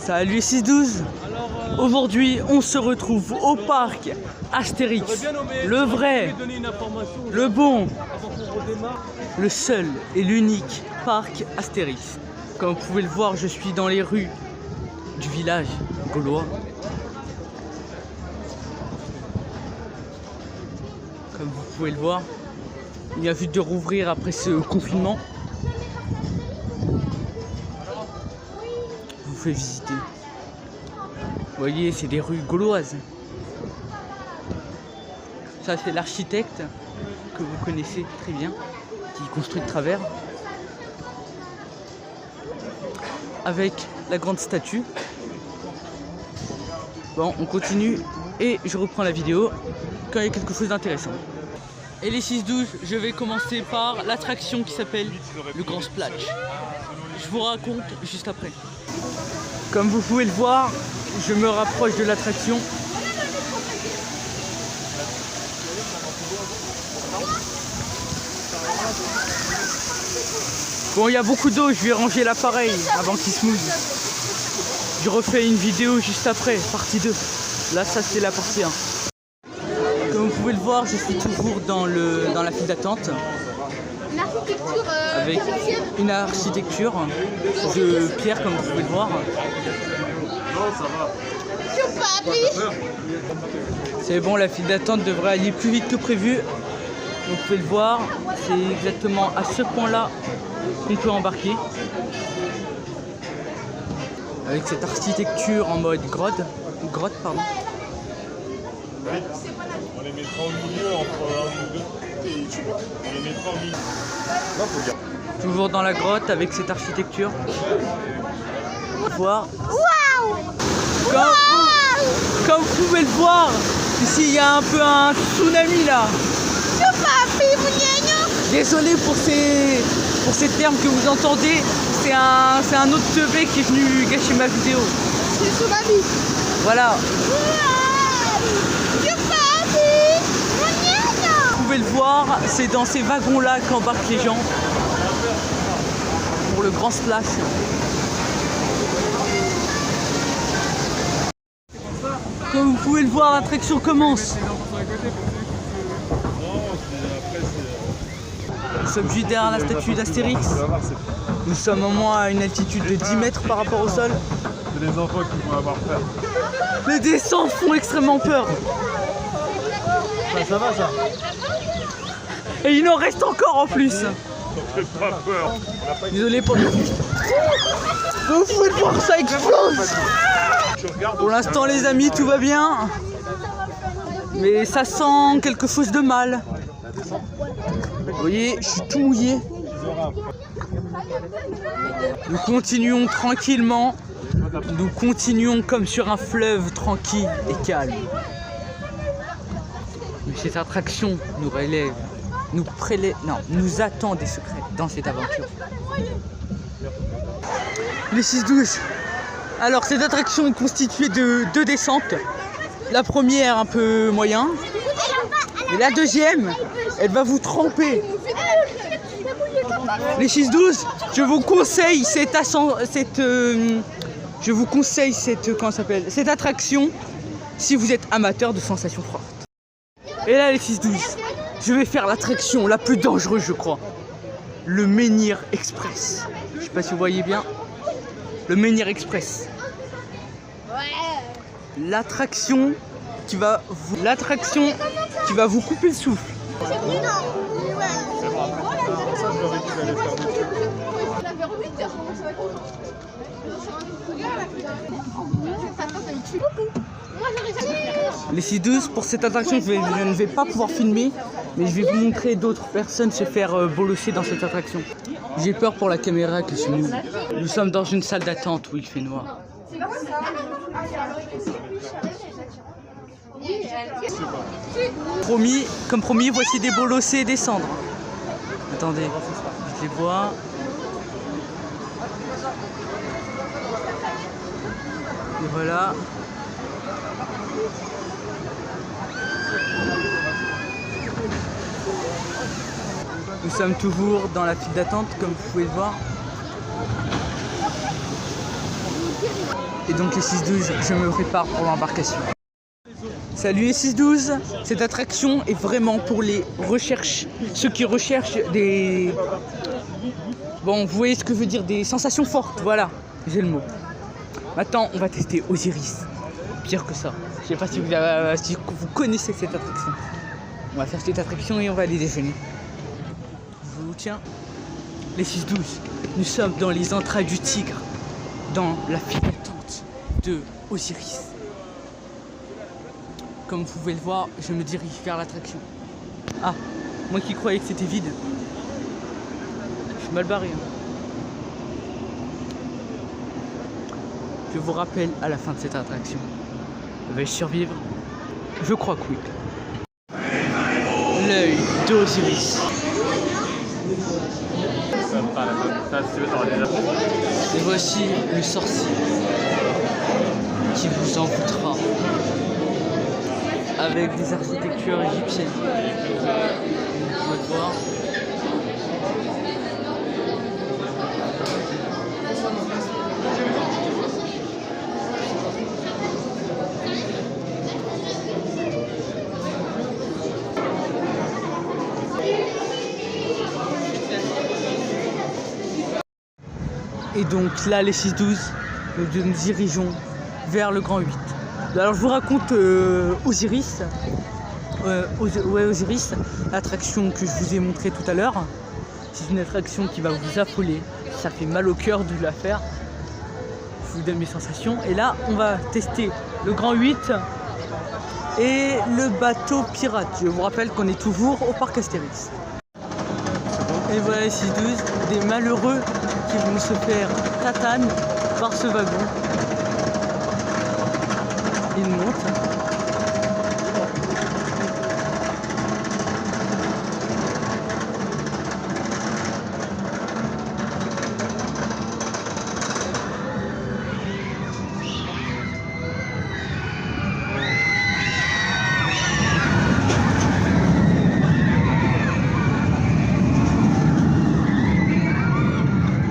Salut les 6-12. Aujourd'hui, on se retrouve au parc Astérix. Le vrai, le bon, le seul et l'unique parc Astérix. Comme vous pouvez le voir, je suis dans les rues du village gaulois. Comme vous pouvez le voir, il vient vite de rouvrir après ce confinement. Je vous fais visiter. Vous voyez, c'est des rues gauloises. Ça, c'est l'architecte que vous connaissez très bien, qui construit de travers. Avec la grande statue. Bon, on continue et je reprends la vidéo quand il y a quelque chose d'intéressant. Et les 6-12, je vais commencer par l'attraction qui s'appelle le Grand Splash. Je vous raconte juste après. Comme vous pouvez le voir, je me rapproche de l'attraction. Bon, il y a beaucoup d'eau, je vais ranger l'appareil avant qu'il se mouille. Je refais une vidéo juste après, partie 2. Là, ça c'est la partie 1. Comme vous pouvez le voir, je suis toujours dans la file d'attente. Avec une architecture de pierre, comme vous pouvez le voir. C'est bon, la file d'attente devrait aller plus vite que prévu. Vous pouvez le voir, c'est exactement à ce point-là qu'on peut embarquer. Avec cette architecture en mode grotte, pardon. On les mettra au milieu entre un ou deux. On les mettra au milieu. Toujours dans la grotte avec cette architecture. Voir. Comme vous pouvez le voir, ici il y a un peu un tsunami là. Désolé pour ces termes que vous entendez, c'est un autre teubé qui est venu gâcher ma vidéo. C'est tsunami. Voilà. Vous pouvez le voir, c'est dans ces wagons là qu'embarquent les gens pour le Grand Splash. Comme vous pouvez le voir, l'attraction commence. Nous sommes juste derrière la statue d'Astérix. Nous sommes au moins à une altitude de 10 mètres par rapport au sol. C'est les enfants qui vont avoir peur. Les descentes font extrêmement peur. Ça va ça. Et il en reste encore en plus. Ça fait pas peur. Désolé pour le... Vous pouvez le voir, ça explose. Pour l'instant les amis, tout va bien. Mais ça sent quelque chose de mal. Vous voyez, je suis tout mouillé. Nous continuons tranquillement. Nous continuons comme sur un fleuve tranquille et calme. Mais cette attraction nous relève, nous attend des secrets dans cette aventure. Les 6-12. Alors cette attraction est constituée de 2 descentes. La première un peu moyen. Et la deuxième, elle va vous tremper. Les 6-12, je vous conseille cette attraction si vous êtes amateur de sensations fortes. Et là les 6-12, je vais faire l'attraction la plus dangereuse je crois. Le Menhir Express. Je sais pas si vous voyez bien. Le Menhir Express. L'attraction qui va vous couper le souffle. Les 6-12, pour cette attraction, je ne vais pas pouvoir filmer, mais je vais vous montrer d'autres personnes se faire bolosser dans cette attraction. J'ai peur pour la caméra qui se mouille. Nous sommes dans une salle d'attente où il fait noir. Comme promis, voici des bolossés descendre. Attendez, je les vois. Et voilà. Nous sommes toujours dans la file d'attente, comme vous pouvez le voir. Et donc les 6-12, je me prépare pour l'embarcation. Salut les 6-12. Cette attraction est vraiment pour ceux qui recherchent des... Bon, vous voyez ce que je veux dire, des sensations fortes, voilà, j'ai le mot. Maintenant, on va tester Osiris. Pire que ça. Je sais pas si vous connaissez cette attraction. On va faire cette attraction et on va aller déjeuner. Je vous tiens. Les 6-12, nous sommes dans les entrailles du tigre, dans la file d'attente de Osiris. Comme vous pouvez le voir, je me dirige vers l'attraction. Ah, moi qui croyais que c'était vide. Je suis mal barré. Je vous rappelle à la fin de cette attraction. Vais-je survivre? Je crois que oui. L'œil d'Osiris. Et voici le sorcier qui vous envoûtera avec des architectures égyptiennes. Vous pouvez voir. Et donc là, les 6-12, nous nous dirigeons vers le Grand 8. Alors je vous raconte Osiris. Osiris, l'attraction que je vous ai montrée tout à l'heure. C'est une attraction qui va vous affoler. Ça fait mal au cœur de la faire. Je vous donne mes sensations. Et là, on va tester le Grand 8 et le bateau pirate. Je vous rappelle qu'on est toujours au parc Astérix. Et voilà les 6-12, des malheureux qui vont se faire tatane par ce wagon. Ils montent.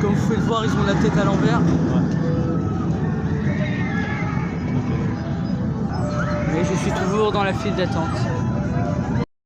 Comme vous pouvez le voir, ils ont la tête à l'envers. Mais je suis toujours dans la file d'attente.